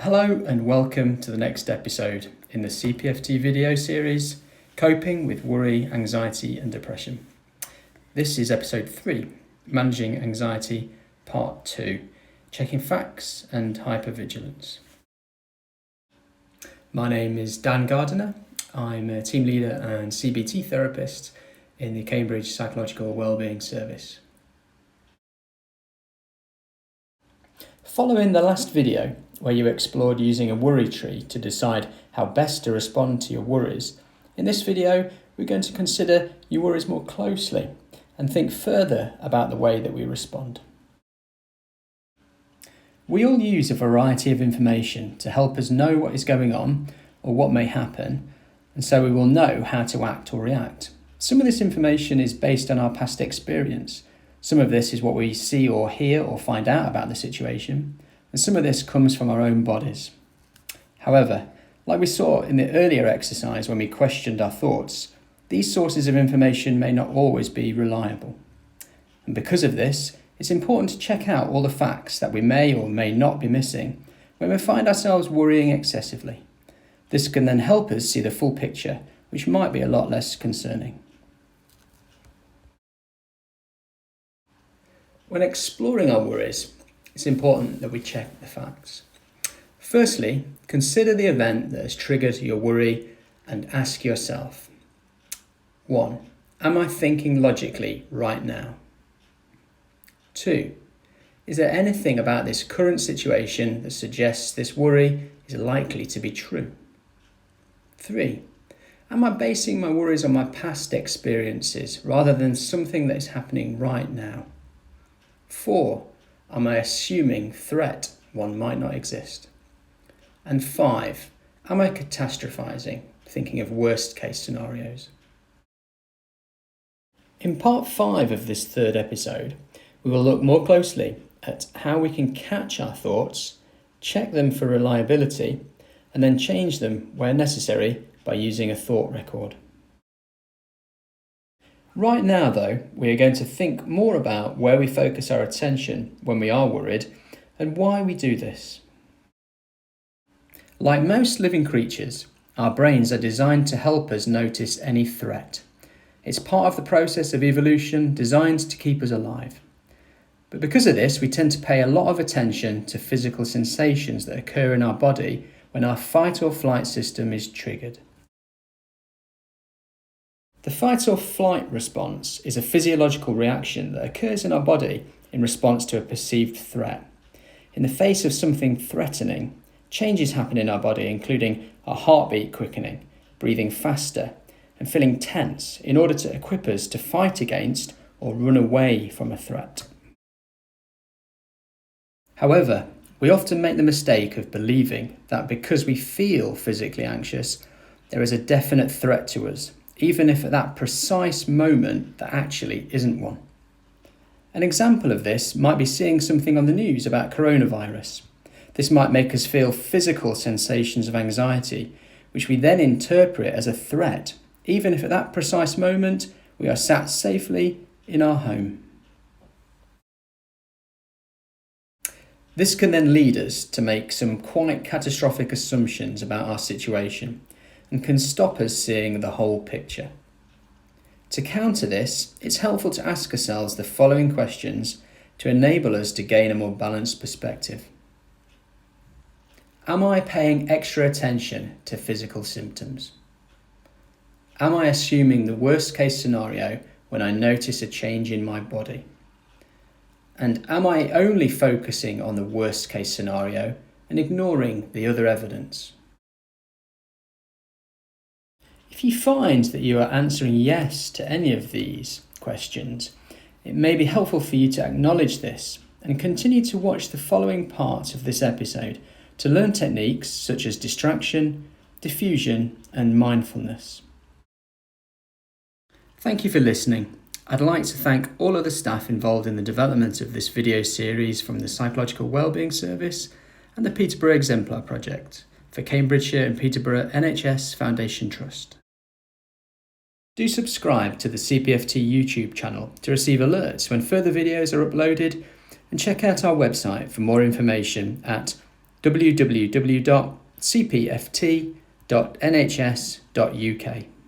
Hello and welcome to the next episode in the CPFT video series, Coping with Worry, Anxiety and Depression. This is episode 3, Managing Anxiety, part 2, Checking Facts and Hypervigilance. My name is Dan Gardiner. I'm a team leader and CBT therapist in the Cambridge Psychological Wellbeing Service. Following the last video, where you explored using a worry tree to decide how best to respond to your worries, in this video we're going to consider your worries more closely and think further about the way that we respond. We all use a variety of information to help us know what is going on or what may happen, and so we will know how to act or react. Some of this information is based on our past experience. Some of this is what we see or hear or find out about the situation, and some of this comes from our own bodies. However, like we saw in the earlier exercise when we questioned our thoughts, these sources of information may not always be reliable. And because of this, it's important to check out all the facts that we may or may not be missing when we find ourselves worrying excessively. This can then help us see the full picture, which might be a lot less concerning. When exploring our worries, it's important that we check the facts. Firstly, consider the event that has triggered your worry and ask yourself, 1. Am I thinking logically right now? 2. Is there anything about this current situation that suggests this worry is likely to be true? 3. Am I basing my worries on my past experiences rather than something that is happening right now? 4. Am I assuming threat one might not exist? And 5. Am I catastrophizing, thinking of worst case scenarios? In part 5 of this third episode, we will look more closely at how we can catch our thoughts, check them for reliability, and then change them where necessary by using a thought record. Right now, though, we are going to think more about where we focus our attention when we are worried and why we do this. Like most living creatures, our brains are designed to help us notice any threat. It's part of the process of evolution designed to keep us alive. But because of this, we tend to pay a lot of attention to physical sensations that occur in our body when our fight or flight system is triggered. The fight or flight response is a physiological reaction that occurs in our body in response to a perceived threat. In the face of something threatening, changes happen in our body, including our heartbeat quickening, breathing faster, and feeling tense in order to equip us to fight against or run away from a threat. However, we often make the mistake of believing that because we feel physically anxious, there is a definite threat to us, even if at that precise moment there actually isn't one. An example of this might be seeing something on the news about coronavirus. This might make us feel physical sensations of anxiety, which we then interpret as a threat, even if at that precise moment we are sat safely in our home. This can then lead us to make some quite catastrophic assumptions about our situation, and can stop us seeing the whole picture. To counter this, it's helpful to ask ourselves the following questions to enable us to gain a more balanced perspective. Am I paying extra attention to physical symptoms? Am I assuming the worst case scenario when I notice a change in my body? And am I only focusing on the worst case scenario and ignoring the other evidence? If you find that you are answering yes to any of these questions, it may be helpful for you to acknowledge this and continue to watch the following parts of this episode to learn techniques such as distraction, diffusion, and mindfulness. Thank you for listening. I'd like to thank all of the staff involved in the development of this video series from the Psychological Wellbeing Service and the Peterborough Exemplar Project for Cambridgeshire and Peterborough NHS Foundation Trust. Do subscribe to the CPFT YouTube channel to receive alerts when further videos are uploaded, and check out our website for more information at www.cpft.nhs.uk.